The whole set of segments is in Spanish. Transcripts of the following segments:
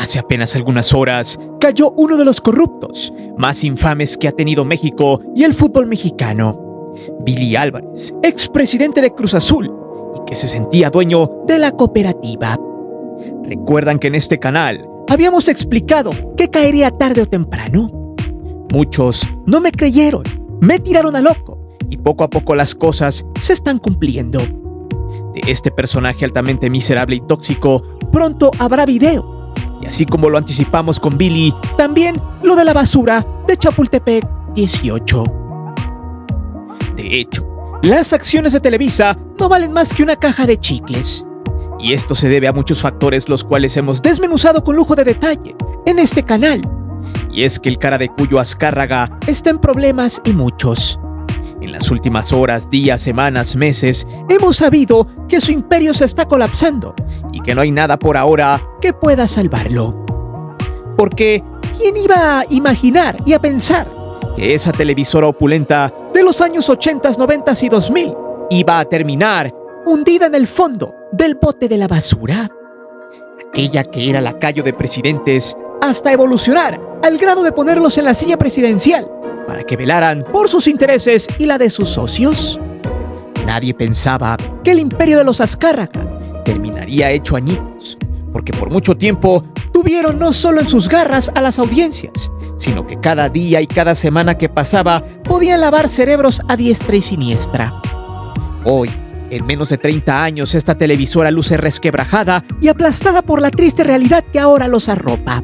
Hace apenas algunas horas cayó uno de los corruptos más infames que ha tenido México y el fútbol mexicano. Billy Álvarez, expresidente de Cruz Azul y que se sentía dueño de la cooperativa. ¿Recuerdan que en este canal habíamos explicado que caería tarde o temprano? Muchos no me creyeron, me tiraron a loco y poco a poco las cosas se están cumpliendo. De este personaje altamente miserable y tóxico pronto habrá video. Y así como lo anticipamos con Billy, también lo de la basura de Chapultepec 18. De hecho, las acciones de Televisa no valen más que una caja de chicles. Y esto se debe a muchos factores los cuales hemos desmenuzado con lujo de detalle en este canal. Y es que el cara de Cuyo Azcárraga está en problemas y muchos. En las últimas horas, días, semanas, meses, hemos sabido que su imperio se está colapsando y que no hay nada por ahora que pueda salvarlo. Porque, ¿quién iba a imaginar y a pensar que esa televisora opulenta de los años 80, 90 y 2000 iba a terminar hundida en el fondo del bote de la basura? Aquella que era lacayo de presidentes hasta evolucionar al grado de ponerlos en la silla presidencial para que velaran por sus intereses y la de sus socios. Nadie pensaba que el imperio de los Azcárraga terminaría hecho añicos, porque por mucho tiempo tuvieron no solo en sus garras a las audiencias, sino que cada día y cada semana que pasaba podían lavar cerebros a diestra y siniestra. Hoy, en menos de 30 años, esta televisora luce resquebrajada y aplastada por la triste realidad que ahora los arropa.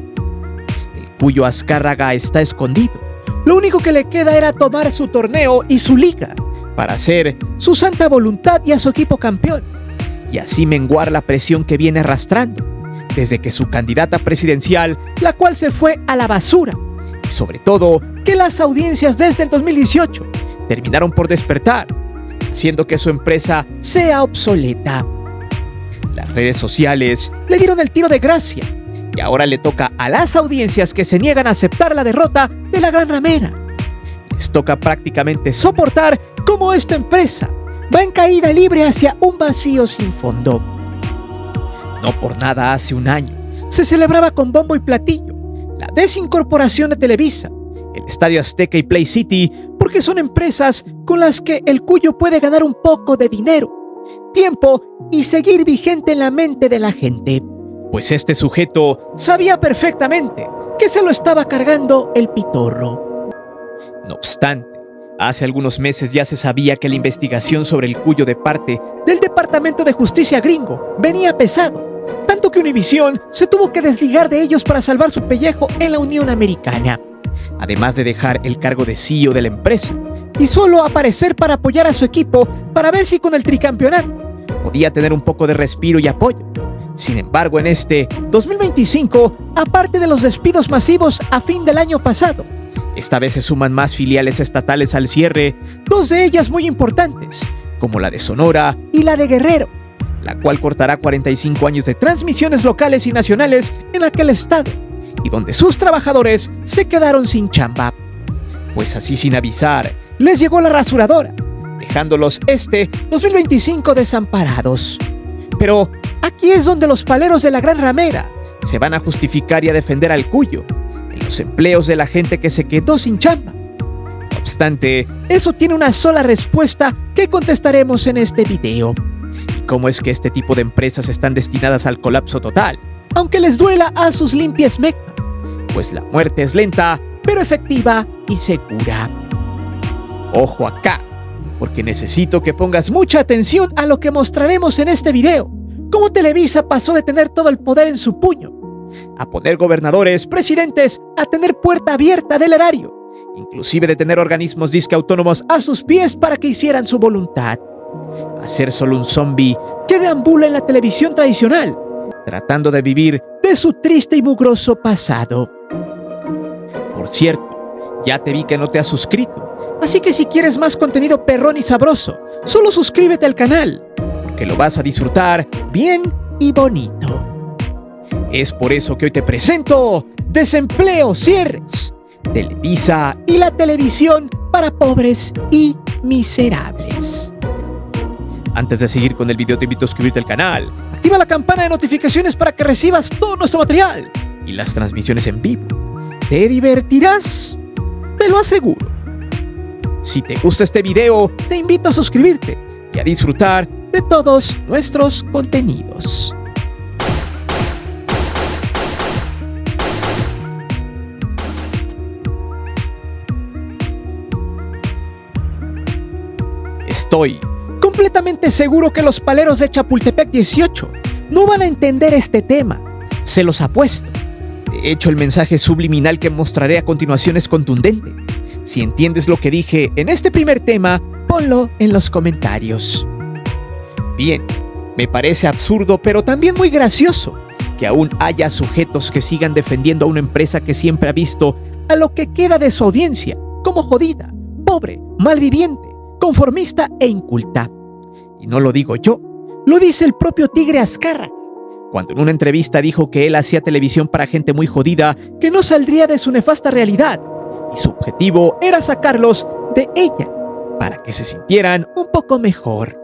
El Cuyo Azcárraga está escondido. Lo único que le queda era tomar su torneo y su liga para hacer su santa voluntad y a su equipo campeón, y así menguar la presión que viene arrastrando desde que su candidata presidencial, la cual se fue a la basura, y sobre todo que las audiencias desde el 2018 terminaron por despertar, haciendo que su empresa sea obsoleta. Las redes sociales le dieron el tiro de gracia y ahora le toca a las audiencias que se niegan a aceptar la derrota de la Gran Ramera. Les toca prácticamente soportar cómo esta empresa va en caída libre hacia un vacío sin fondo. No por nada hace un año se celebraba con bombo y platillo la desincorporación de Televisa, el Estadio Azteca y Play City, porque son empresas con las que el Cuyo puede ganar un poco de dinero, tiempo y seguir vigente en la mente de la gente. Pues este sujeto sabía perfectamente que se lo estaba cargando el pitorro. No obstante, hace algunos meses ya se sabía que la investigación sobre el Cuyo de parte del Departamento de Justicia gringo venía pesado, tanto que Univisión se tuvo que desligar de ellos para salvar su pellejo en la Unión Americana, además de dejar el cargo de CEO de la empresa y solo aparecer para apoyar a su equipo para ver si con el tricampeonato podía tener un poco de respiro y apoyo. Sin embargo, en este 2025, aparte de los despidos masivos a fin del año pasado, esta vez se suman más filiales estatales al cierre, dos de ellas muy importantes, como la de Sonora y la de Guerrero, la cual cortará 45 años de transmisiones locales y nacionales en aquel estado, y donde sus trabajadores se quedaron sin chamba. Pues así sin avisar, les llegó la rasuradora, dejándolos este 2025 desamparados. Pero aquí es donde los paleros de la Gran Ramera se van a justificar y a defender al Cuyo en los empleos de la gente que se quedó sin chamba. No obstante, eso tiene una sola respuesta que contestaremos en este video. ¿Y cómo es que este tipo de empresas están destinadas al colapso total, aunque les duela a sus limpias mecas? Pues la muerte es lenta, pero efectiva y segura. Ojo acá, porque necesito que pongas mucha atención a lo que mostraremos en este video. Cómo Televisa pasó de tener todo el poder en su puño a poner gobernadores, presidentes, a tener puerta abierta del erario, inclusive de tener organismos disque autónomos a sus pies para que hicieran su voluntad, a ser solo un zombie que deambula en la televisión tradicional, tratando de vivir de su triste y mugroso pasado. Por cierto, ya te vi que no te has suscrito, así que si quieres más contenido perrón y sabroso, solo suscríbete al canal, porque lo vas a disfrutar bien y bonito. Es por eso que hoy te presento Desempleo Cierres, Televisa y la televisión para pobres y miserables. Antes de seguir con el video, te invito a suscribirte al canal, activa la campana de notificaciones para que recibas todo nuestro material y las transmisiones en vivo. Te divertirás, te lo aseguro. Si te gusta este video, te invito a suscribirte y a disfrutar de todos nuestros contenidos. Estoy completamente seguro que los paleros de Chapultepec 18 no van a entender este tema, se los apuesto. De hecho, el mensaje subliminal que mostraré a continuación es contundente. Si entiendes lo que dije en este primer tema, ponlo en los comentarios. Bien, me parece absurdo, pero también muy gracioso que aún haya sujetos que sigan defendiendo a una empresa que siempre ha visto a lo que queda de su audiencia como jodida, pobre, malviviente, conformista e inculta. Y no lo digo yo, lo dice el propio Tigre Azcárraga, cuando en una entrevista dijo que él hacía televisión para gente muy jodida que no saldría de su nefasta realidad, y su objetivo era sacarlos de ella para que se sintieran un poco mejor.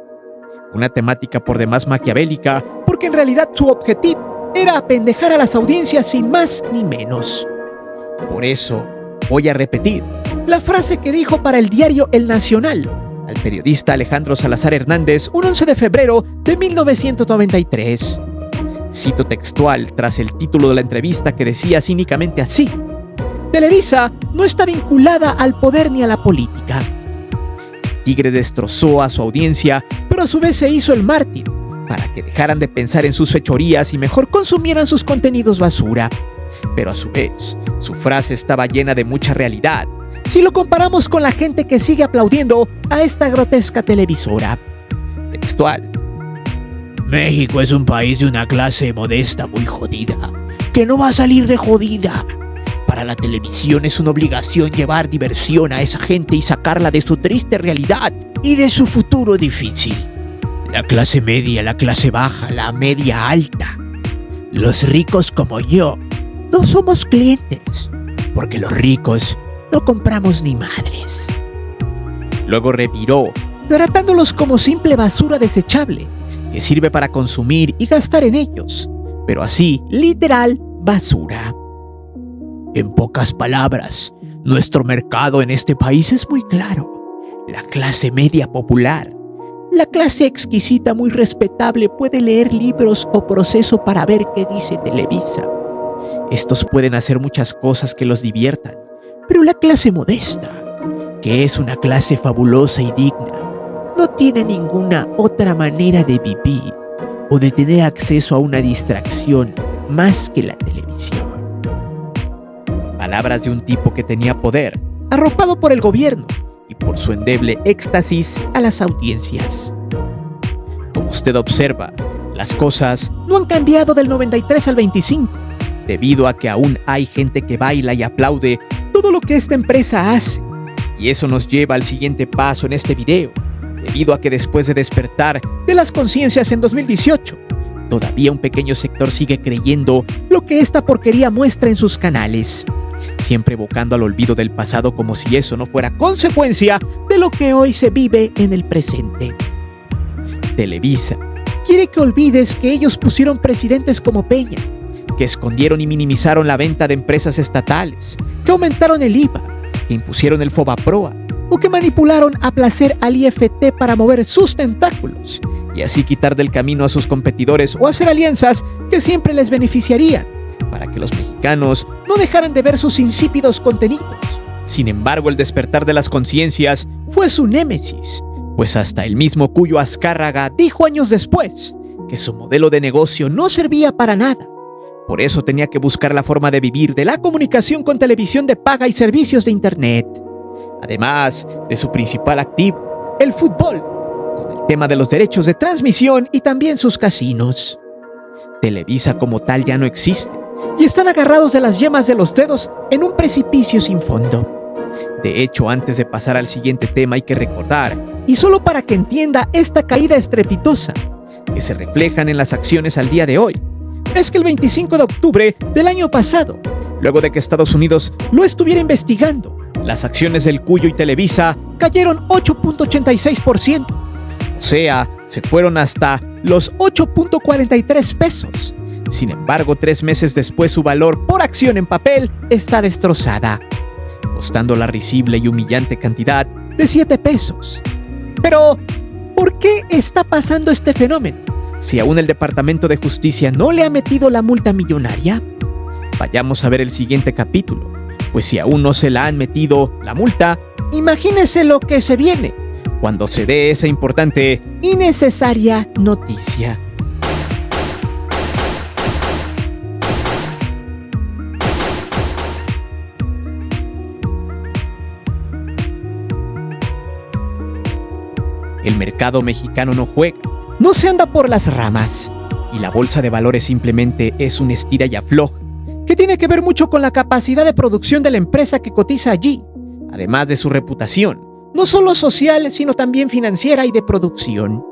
Una temática por demás maquiavélica, porque en realidad su objetivo era apendejar a las audiencias sin más ni menos. Por eso, voy a repetir la frase que dijo para el diario El Nacional al periodista Alejandro Salazar Hernández un 11 de febrero de 1993. Cito textual tras el título de la entrevista, que decía cínicamente así: Televisa no está vinculada al poder ni a la política. Tigre destrozó a su audiencia, pero a su vez se hizo el mártir para que dejaran de pensar en sus fechorías y mejor consumieran sus contenidos basura. Pero a su vez, su frase estaba llena de mucha realidad, si lo comparamos con la gente que sigue aplaudiendo a esta grotesca televisora. Textual: México es un país de una clase modesta muy jodida, que no va a salir de jodida. Para la televisión es una obligación llevar diversión a esa gente y sacarla de su triste realidad y de su futuro difícil. La clase media, la clase baja, la media alta. Los ricos como yo no somos clientes, porque los ricos no compramos ni madres. Luego reviró, tratándolos como simple basura desechable, que sirve para consumir y gastar en ellos, pero así, literal, basura. En pocas palabras, nuestro mercado en este país es muy claro. La clase media popular, la clase exquisita muy respetable puede leer libros o Proceso para ver qué dice Televisa. Estos pueden hacer muchas cosas que los diviertan, pero la clase modesta, que es una clase fabulosa y digna, no tiene ninguna otra manera de vivir o de tener acceso a una distracción más que la televisión. Palabras de un tipo que tenía poder, arropado por el gobierno y por su endeble éxtasis a las audiencias. Como usted observa, las cosas no han cambiado del 93 al 25, debido a que aún hay gente que baila y aplaude todo lo que esta empresa hace. Y eso nos lleva al siguiente paso en este video, debido a que después de despertar de las conciencias en 2018, todavía un pequeño sector sigue creyendo lo que esta porquería muestra en sus canales, siempre evocando al olvido del pasado como si eso no fuera consecuencia de lo que hoy se vive en el presente. Televisa quiere que olvides que ellos pusieron presidentes como Peña, que escondieron y minimizaron la venta de empresas estatales, que aumentaron el IVA, que impusieron el FOBAPROA, o que manipularon a placer al IFT para mover sus tentáculos y así quitar del camino a sus competidores o hacer alianzas que siempre les beneficiarían, para que los mexicanos no dejaran de ver sus insípidos contenidos. Sin embargo, el despertar de las conciencias fue su némesis, pues hasta el mismo Cuyo Azcárraga dijo años después que su modelo de negocio no servía para nada. Por eso tenía que buscar la forma de vivir de la comunicación con televisión de paga y servicios de internet, además de su principal activo, el fútbol, con el tema de los derechos de transmisión y también sus casinos. Televisa como tal ya no existe y están agarrados de las yemas de los dedos en un precipicio sin fondo. De hecho, antes de pasar al siguiente tema hay que recordar, y solo para que entienda esta caída estrepitosa que se reflejan en las acciones al día de hoy, es que el 25 de octubre del año pasado, luego de que Estados Unidos lo estuviera investigando, las acciones del Cuyo y Televisa cayeron 8.86%, o sea, se fueron hasta los 8.43 pesos, Sin embargo, 3 meses después su valor por acción en papel está destrozada, costando la risible y humillante cantidad de 7 pesos. Pero, ¿por qué está pasando este fenómeno? Si aún el Departamento de Justicia no le ha metido la multa millonaria. Vayamos a ver el siguiente capítulo, pues si aún no se la han metido la multa, imagínese lo que se viene cuando se dé esa importante y necesaria noticia. El mercado mexicano no juega, no se anda por las ramas, y la bolsa de valores simplemente es un estira y afloja, que tiene que ver mucho con la capacidad de producción de la empresa que cotiza allí, además de su reputación, no solo social, sino también financiera y de producción.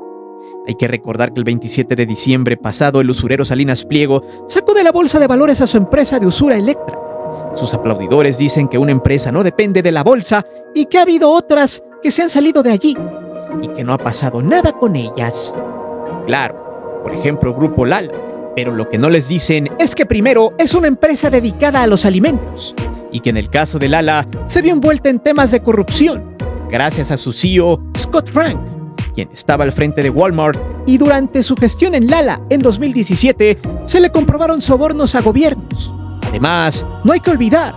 Hay que recordar que el 27 de diciembre pasado el usurero Salinas Pliego sacó de la bolsa de valores a su empresa de usura Electra. Sus aplaudidores dicen que una empresa no depende de la bolsa y que ha habido otras que se han salido de allí y que no ha pasado nada con ellas. Claro, por ejemplo, Grupo Lala, pero lo que no les dicen es que primero es una empresa dedicada a los alimentos y que en el caso de Lala se vio envuelta en temas de corrupción gracias a su CEO Scott Frank, quien estaba al frente de Walmart, y durante su gestión en Lala en 2017 se le comprobaron sobornos a gobiernos. Además, no hay que olvidar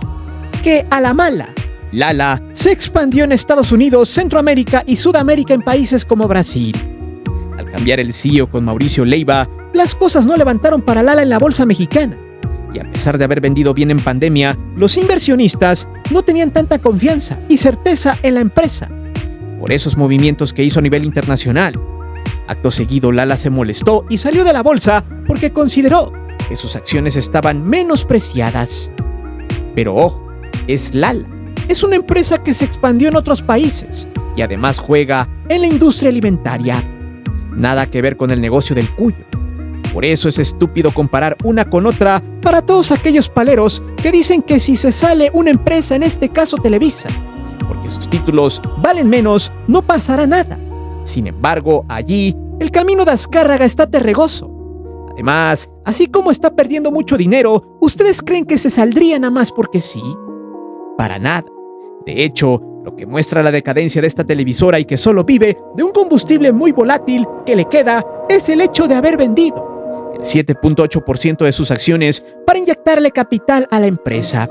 que a la mala, Lala se expandió en Estados Unidos, Centroamérica y Sudamérica en países como Brasil. Al cambiar el CEO con Mauricio Leiva, las cosas no levantaron para Lala en la bolsa mexicana. Y a pesar de haber vendido bien en pandemia, los inversionistas no tenían tanta confianza y certeza en la empresa por esos movimientos que hizo a nivel internacional. Acto seguido, Lala se molestó y salió de la bolsa porque consideró que sus acciones estaban menospreciadas. Pero ojo, es Lala. Es una empresa que se expandió en otros países y además juega en la industria alimentaria. Nada que ver con el negocio del cuyo. Por eso es estúpido comparar una con otra para todos aquellos paleros que dicen que si se sale una empresa, en este caso Televisa, porque sus títulos valen menos, no pasará nada. Sin embargo, allí el camino de Azcárraga está terregoso. Además, así como está perdiendo mucho dinero, ¿ustedes creen que se saldría nada más porque sí? Para nada. De hecho, lo que muestra la decadencia de esta televisora y que solo vive de un combustible muy volátil que le queda es el hecho de haber vendido el 7.8% de sus acciones para inyectarle capital a la empresa.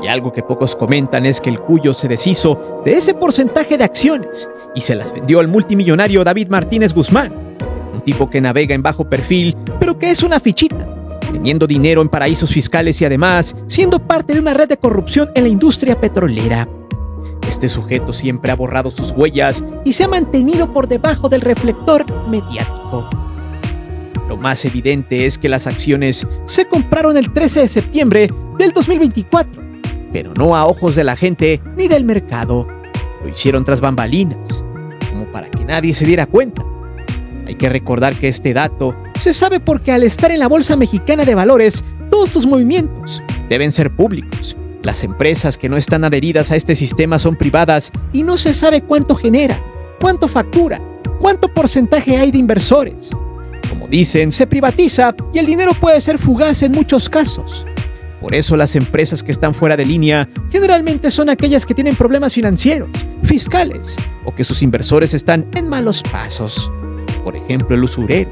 Y algo que pocos comentan es que el cuyo se deshizo de ese porcentaje de acciones y se las vendió al multimillonario David Martínez Guzmán, un tipo que navega en bajo perfil, pero que es una fichita, teniendo dinero en paraísos fiscales y además siendo parte de una red de corrupción en la industria petrolera. Este sujeto siempre ha borrado sus huellas y se ha mantenido por debajo del reflector mediático. Lo más evidente es que las acciones se compraron el 13 de septiembre del 2024, pero no a ojos de la gente ni del mercado. Lo hicieron tras bambalinas, como para que nadie se diera cuenta. Hay que recordar que este dato se sabe porque al estar en la Bolsa Mexicana de Valores, todos tus movimientos deben ser públicos. Las empresas que no están adheridas a este sistema son privadas y no se sabe cuánto generan, cuánto facturan, cuánto porcentaje hay de inversores. Como dicen, se privatiza y el dinero puede ser fugaz en muchos casos. Por eso las empresas que están fuera de línea generalmente son aquellas que tienen problemas financieros, fiscales o que sus inversores están en malos pasos. Por ejemplo, el usurero.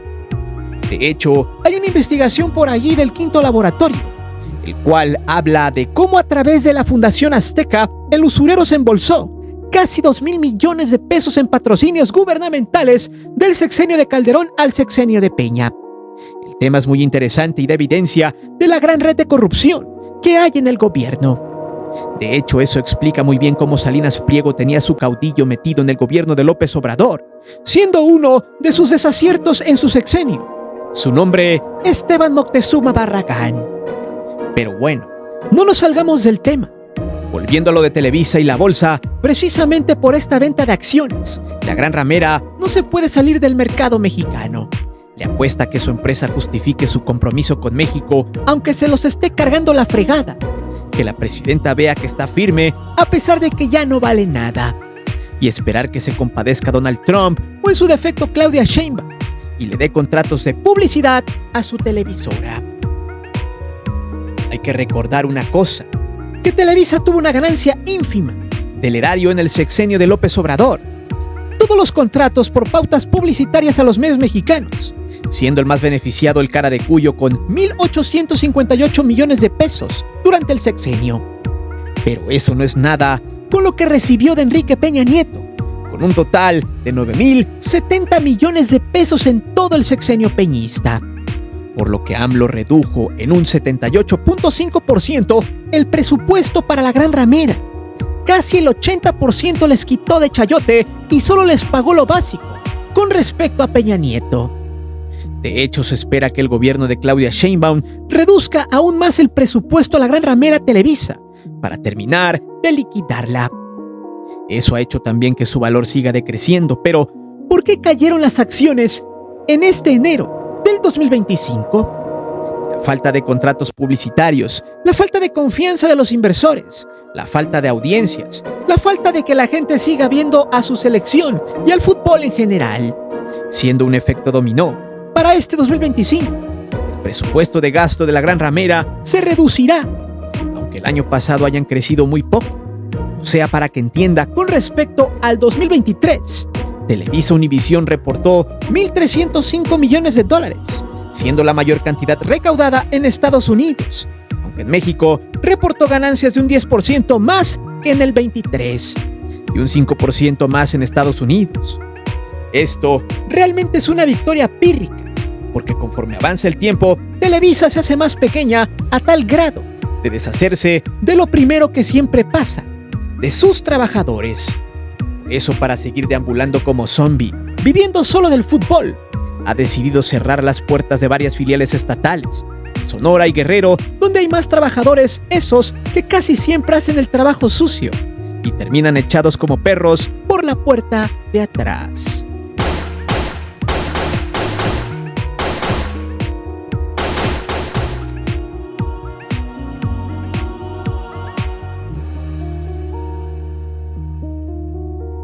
De hecho, hay una investigación por allí del Quinto Laboratorio, el cual habla de cómo a través de la Fundación Azteca el usurero se embolsó casi 2,000 millones de pesos en patrocinios gubernamentales del sexenio de Calderón al sexenio de Peña. El tema es muy interesante y da evidencia de la gran red de corrupción que hay en el gobierno. De hecho, eso explica muy bien cómo Salinas Pliego tenía a su caudillo metido en el gobierno de López Obrador, siendo uno de sus desaciertos en su sexenio. Su nombre, Esteban Moctezuma Barragán. Pero bueno, no nos salgamos del tema. Volviendo a lo de Televisa y la bolsa, precisamente por esta venta de acciones, la gran ramera no se puede salir del mercado mexicano. Le apuesta que su empresa justifique su compromiso con México, aunque se los esté cargando la fregada. Que la presidenta vea que está firme, a pesar de que ya no vale nada. Y esperar que se compadezca Donald Trump o en su defecto Claudia Sheinbaum. y le dé contratos de publicidad a su televisora. Hay que recordar una cosa, que Televisa tuvo una ganancia ínfima del erario en el sexenio de López Obrador. Todos los contratos por pautas publicitarias a los medios mexicanos, siendo el más beneficiado el Cara de Cuyo con 1,858 millones de pesos durante el sexenio. Pero eso no es nada con lo que recibió de Enrique Peña Nieto, con un total de 9,070 millones de pesos en todo el sexenio peñista, por lo que AMLO redujo en un 78.5% el presupuesto para la Gran Ramera. Casi el 80% les quitó de chayote y solo les pagó lo básico con respecto a Peña Nieto. De hecho, se espera que el gobierno de Claudia Sheinbaum reduzca aún más el presupuesto a la Gran Ramera Televisa para terminar de liquidarla. Eso ha hecho también que su valor siga decreciendo, pero ¿por qué cayeron las acciones en este enero del 2025? La falta de contratos publicitarios, la falta de confianza de los inversores, la falta de audiencias, la falta de que la gente siga viendo a su selección y al fútbol en general, siendo un efecto dominó. Para este 2025, el presupuesto de gasto de la Gran Ramera se reducirá, aunque el año pasado hayan crecido muy poco. O sea, para que entienda, con respecto al 2023, Televisa Univisión reportó $1,305 millones, siendo la mayor cantidad recaudada en Estados Unidos, aunque en México reportó ganancias de un 10% más que en el 23 y un 5% más en Estados Unidos. Esto realmente es una victoria pírrica, porque conforme avanza el tiempo, Televisa se hace más pequeña a tal grado de deshacerse de lo primero que siempre pasa, de sus trabajadores. Eso, para seguir deambulando como zombie, viviendo solo del fútbol, ha decidido cerrar las puertas de varias filiales estatales, Sonora y Guerrero, donde hay más trabajadores, esos que casi siempre hacen el trabajo sucio y terminan echados como perros por la puerta de atrás.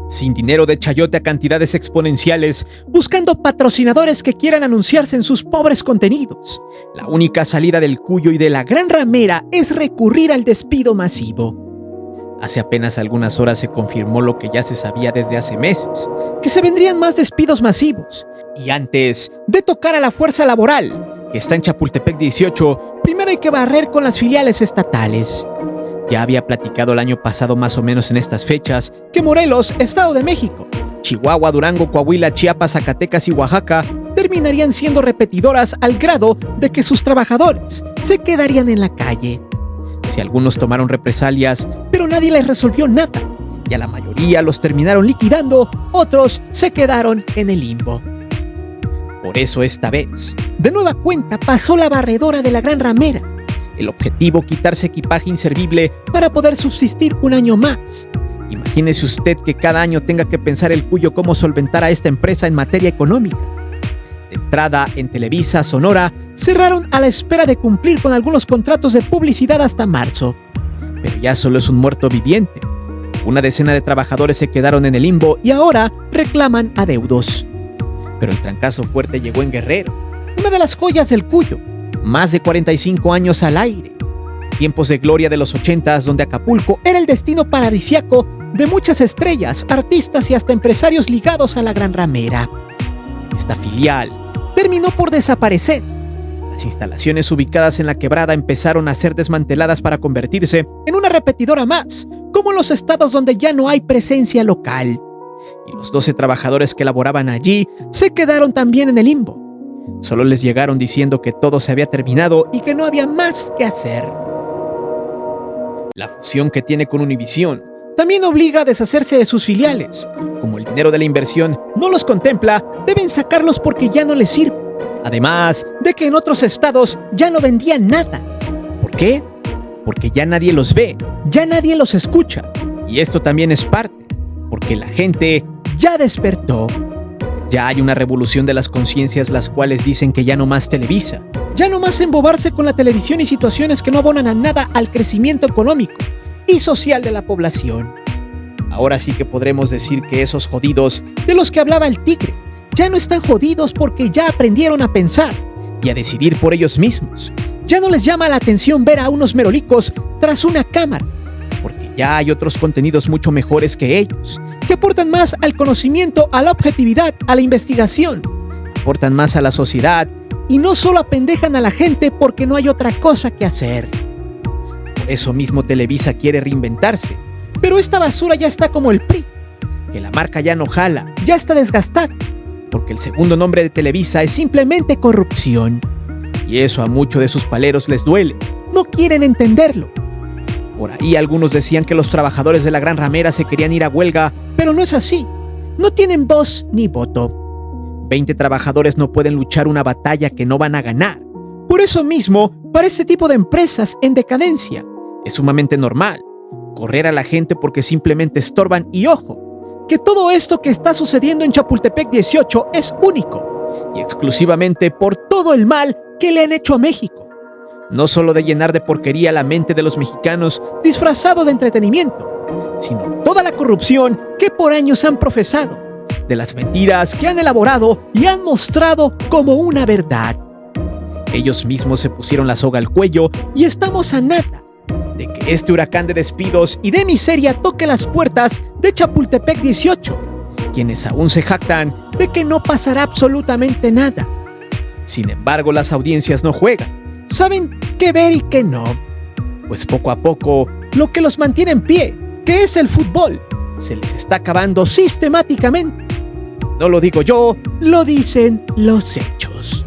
Sin dinero de chayote a cantidades exponenciales, buscando patrocinadores que quieran anunciarse en sus pobres contenidos, la única salida del Cuyo y de la Gran Ramera es recurrir al despido masivo. Hace apenas algunas horas se confirmó lo que ya se sabía desde hace meses, que se vendrían más despidos masivos. Y antes de tocar a la fuerza laboral, que está en Chapultepec 18, primero hay que barrer con las filiales estatales. Ya había platicado el año pasado más o menos en estas fechas que Morelos, Estado de México, Chihuahua, Durango, Coahuila, Chiapas, Zacatecas y Oaxaca terminarían siendo repetidoras al grado de que sus trabajadores se quedarían en la calle. Si algunos tomaron represalias, pero nadie les resolvió nada, y a la mayoría los terminaron liquidando, otros se quedaron en el limbo. Por eso esta vez, de nueva cuenta, pasó la barredora de la Gran Ramera. El objetivo, quitarse equipaje inservible para poder subsistir un año más. Imagínese usted que cada año tenga que pensar el Cuyo cómo solventar a esta empresa en materia económica. De entrada, en Televisa, Sonora, cerraron a la espera de cumplir con algunos contratos de publicidad hasta marzo. Pero ya solo es un muerto viviente. Una decena de trabajadores se quedaron en el limbo y ahora reclaman adeudos. Pero el trancazo fuerte llegó en Guerrero, una de las joyas del Cuyo. Más de 45 años al aire. Tiempos de gloria de los 80s, donde Acapulco era el destino paradisiaco de muchas estrellas, artistas y hasta empresarios ligados a la Gran Ramera. Esta filial terminó por desaparecer. Las instalaciones ubicadas en la quebrada empezaron a ser desmanteladas para convertirse en una repetidora más, como en los estados donde ya no hay presencia local. Y los 12 trabajadores que laboraban allí se quedaron también en el limbo. Solo les llegaron diciendo que todo se había terminado y que no había más que hacer. La fusión que tiene con Univisión también obliga a deshacerse de sus filiales. Como el dinero de la inversión no los contempla, deben sacarlos porque ya no les sirve. Además de que en otros estados ya no vendían nada. ¿Por qué? Porque ya nadie los ve, ya nadie los escucha. Y esto también es parte, porque la gente ya despertó. Ya hay una revolución de las conciencias, las cuales dicen que ya no más Televisa, ya no más embobarse con la televisión y situaciones que no abonan a nada al crecimiento económico y social de la población. Ahora sí que podremos decir que esos jodidos de los que hablaba el tigre ya no están jodidos porque ya aprendieron a pensar y a decidir por ellos mismos. Ya no les llama la atención ver a unos merolicos tras una cámara, porque ya hay otros contenidos mucho mejores que ellos, que aportan más al conocimiento, a la objetividad, a la investigación, aportan más a la sociedad y no solo apendejan a la gente porque no hay otra cosa que hacer. Por eso mismo Televisa quiere reinventarse, pero esta basura ya está como el PRI, que la marca ya no jala, ya está desgastada, porque el segundo nombre de Televisa es simplemente corrupción. Y eso a muchos de sus paleros les duele, no quieren entenderlo. Por ahí algunos decían que los trabajadores de la Gran Ramera se querían ir a huelga, pero no es así. No tienen voz ni voto. 20 trabajadores no pueden luchar una batalla que no van a ganar. Por eso mismo, para este tipo de empresas en decadencia, es sumamente normal correr a la gente porque simplemente estorban. Y ojo, que todo esto que está sucediendo en Chapultepec 18 es único y exclusivamente por todo el mal que le han hecho a México. No solo de llenar de porquería la mente de los mexicanos disfrazado de entretenimiento, sino toda la corrupción que por años han profesado, de las mentiras que han elaborado y han mostrado como una verdad. Ellos mismos se pusieron la soga al cuello y estamos a nada de que este huracán de despidos y de miseria toque las puertas de Chapultepec 18, quienes aún se jactan de que no pasará absolutamente nada. Sin embargo, las audiencias no juegan, saben qué ver y qué no, pues poco a poco lo que los mantiene en pie, que es el fútbol, se les está acabando sistemáticamente. No lo digo yo, lo dicen los hechos.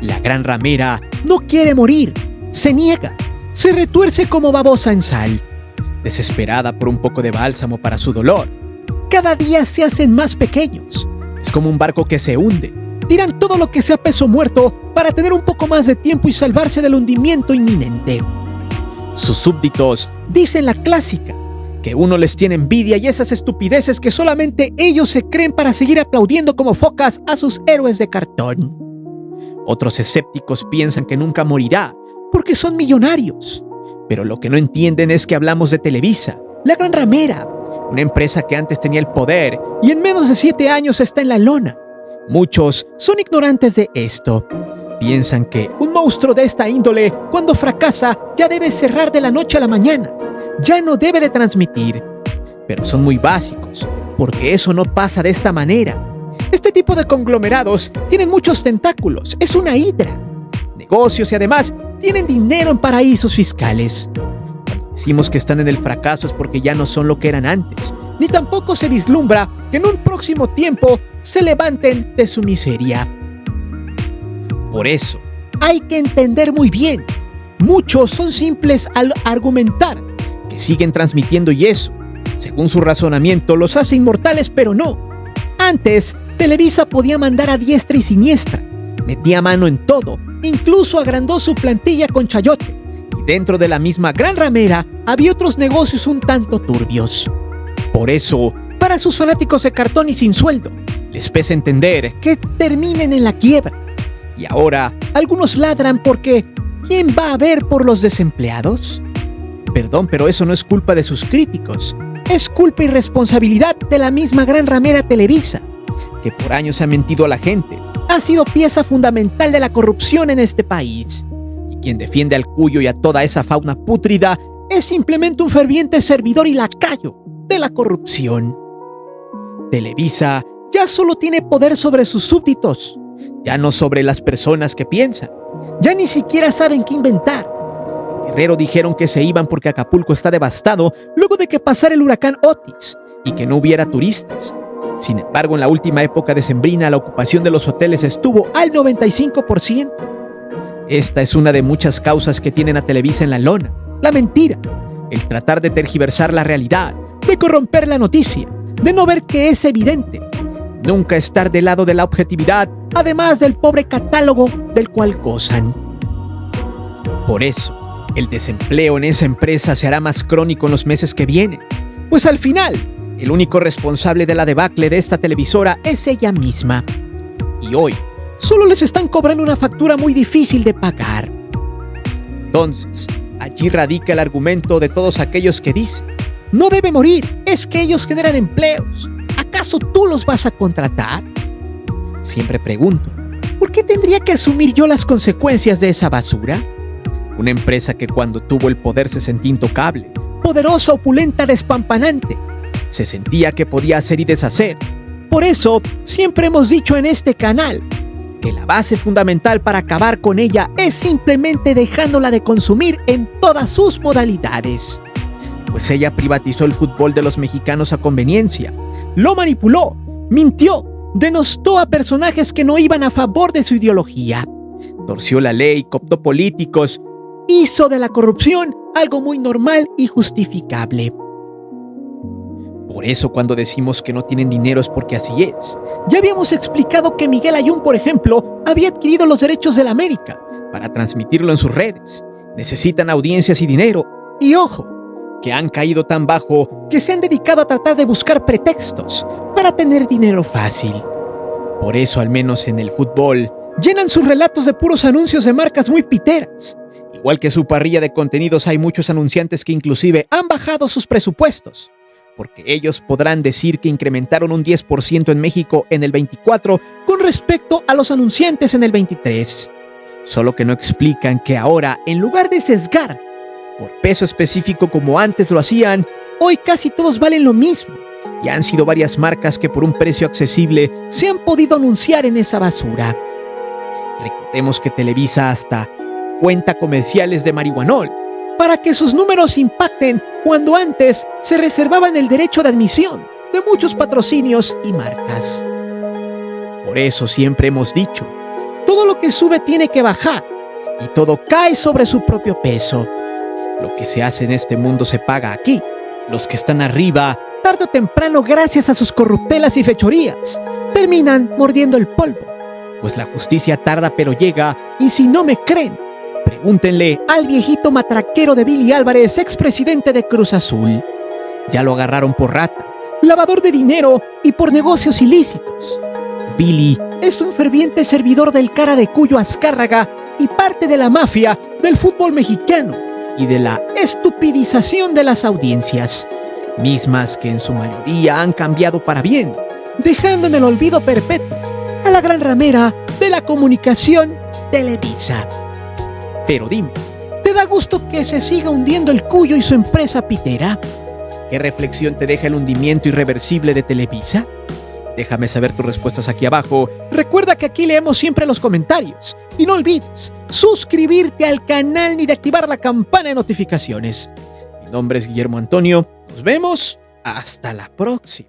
La Gran Ramera no quiere morir, se niega, se retuerce como babosa en sal, desesperada por un poco de bálsamo para su dolor. Cada día se hacen más pequeños, es como un barco que se hunde, tiran todo lo que sea peso muerto para tener un poco más de tiempo y salvarse del hundimiento inminente. Sus súbditos dicen la clásica, que uno les tiene envidia y esas estupideces que solamente ellos se creen para seguir aplaudiendo como focas a sus héroes de cartón. Otros escépticos piensan que nunca morirá porque son millonarios. Pero lo que no entienden es que hablamos de Televisa, la Gran Ramera, una empresa que antes tenía el poder y en menos de 7 años está en la lona. Muchos son ignorantes de esto. Piensan que un monstruo de esta índole, cuando fracasa, ya debe cerrar de la noche a la mañana. Ya no debe de transmitir. Pero son muy básicos, porque eso no pasa de esta manera. Este tipo de conglomerados tienen muchos tentáculos, es una hidra. Negocios y además tienen dinero en paraísos fiscales. Cuando decimos que están en el fracaso es porque ya no son lo que eran antes, ni tampoco se vislumbra que en un próximo tiempo se levanten de su miseria. Por eso, hay que entender muy bien, muchos son simples al argumentar, que siguen transmitiendo y eso, según su razonamiento, los hace inmortales, pero no. Antes, Televisa podía mandar a diestra y siniestra, metía mano en todo, incluso agrandó su plantilla con chayote, y dentro de la misma Gran Ramera había otros negocios un tanto turbios. Por eso, para sus fanáticos de cartón y sin sueldo, les pesa entender que terminen en la quiebra. Y ahora, algunos ladran porque ¿quién va a ver por los desempleados? Perdón, pero eso no es culpa de sus críticos, es culpa y responsabilidad de la misma Gran Ramera Televisa, que por años ha mentido a la gente, ha sido pieza fundamental de la corrupción en este país. Y quien defiende al Cuyo y a toda esa fauna pútrida es simplemente un ferviente servidor y lacayo de la corrupción. Televisa ya solo tiene poder sobre sus súbditos, ya no sobre las personas que piensan, ya ni siquiera saben qué inventar. En Guerrero dijeron que se iban porque Acapulco está devastado luego de que pasara el huracán Otis y que no hubiera turistas. Sin embargo, en la última época decembrina, la ocupación de los hoteles estuvo al 95%. Esta es una de muchas causas que tienen a Televisa en la lona: la mentira, el tratar de tergiversar la realidad, de corromper la noticia, de no ver que es evidente, nunca estar del lado de la objetividad, además del pobre catálogo del cual gozan. Por eso, el desempleo en esa empresa se hará más crónico en los meses que vienen, pues al final, el único responsable de la debacle de esta televisora es ella misma. Y hoy, solo les están cobrando una factura muy difícil de pagar. Entonces, allí radica el argumento de todos aquellos que dicen: no debe morir, es que ellos generan empleos. ¿Acaso tú los vas a contratar? Siempre pregunto, ¿por qué tendría que asumir yo las consecuencias de esa basura? Una empresa que cuando tuvo el poder se sentía intocable, poderosa, opulenta, despampanante. Se sentía que podía hacer y deshacer. Por eso, siempre hemos dicho en este canal que la base fundamental para acabar con ella es simplemente dejándola de consumir en todas sus modalidades. Pues ella privatizó el fútbol de los mexicanos a conveniencia, lo manipuló, mintió, denostó a personajes que no iban a favor de su ideología, torció la ley, cooptó políticos, hizo de la corrupción algo muy normal y justificable. Por eso cuando decimos que no tienen dinero es porque así es. Ya habíamos explicado que Miguel Ayun, por ejemplo, había adquirido los derechos del América para transmitirlo en sus redes. Necesitan audiencias y dinero. Y ojo, que han caído tan bajo que se han dedicado a tratar de buscar pretextos para tener dinero fácil. Por eso, al menos en el fútbol, llenan sus relatos de puros anuncios de marcas muy piteras. Igual que su parrilla de contenidos, hay muchos anunciantes que inclusive han bajado sus presupuestos, porque ellos podrán decir que incrementaron un 10% en México en el 24 con respecto a los anunciantes en el 23. Solo que no explican que ahora, en lugar de sesgar por peso específico como antes lo hacían, hoy casi todos valen lo mismo, y han sido varias marcas que por un precio accesible se han podido anunciar en esa basura. Recordemos que Televisa hasta cuenta comerciales de marihuanol para que sus números impacten cuando antes se reservaban el derecho de admisión de muchos patrocinios y marcas. Por eso siempre hemos dicho, todo lo que sube tiene que bajar y todo cae sobre su propio peso. Lo que se hace en este mundo se paga aquí. Los que están arriba, tarde o temprano, gracias a sus corruptelas y fechorías, terminan mordiendo el polvo, pues la justicia tarda pero llega, y si no me creen, pregúntenle al viejito matraquero de Billy Álvarez, expresidente de Cruz Azul. Ya lo agarraron por rata, lavador de dinero y por negocios ilícitos. Billy es un ferviente servidor del cara de Cuyo Azcárraga y parte de la mafia del fútbol mexicano y de la estupidización de las audiencias, mismas que en su mayoría han cambiado para bien, dejando en el olvido perpetuo a la gran ramera de la comunicación, Televisa. Pero dime, ¿te da gusto que se siga hundiendo el Cuyo y su empresa pitera? ¿Qué reflexión te deja el hundimiento irreversible de Televisa? Déjame saber tus respuestas aquí abajo. Recuerda que aquí leemos siempre los comentarios. Y no olvides suscribirte al canal ni de activar la campana de notificaciones. Mi nombre es Guillermo Antonio. Nos vemos. Hasta la próxima.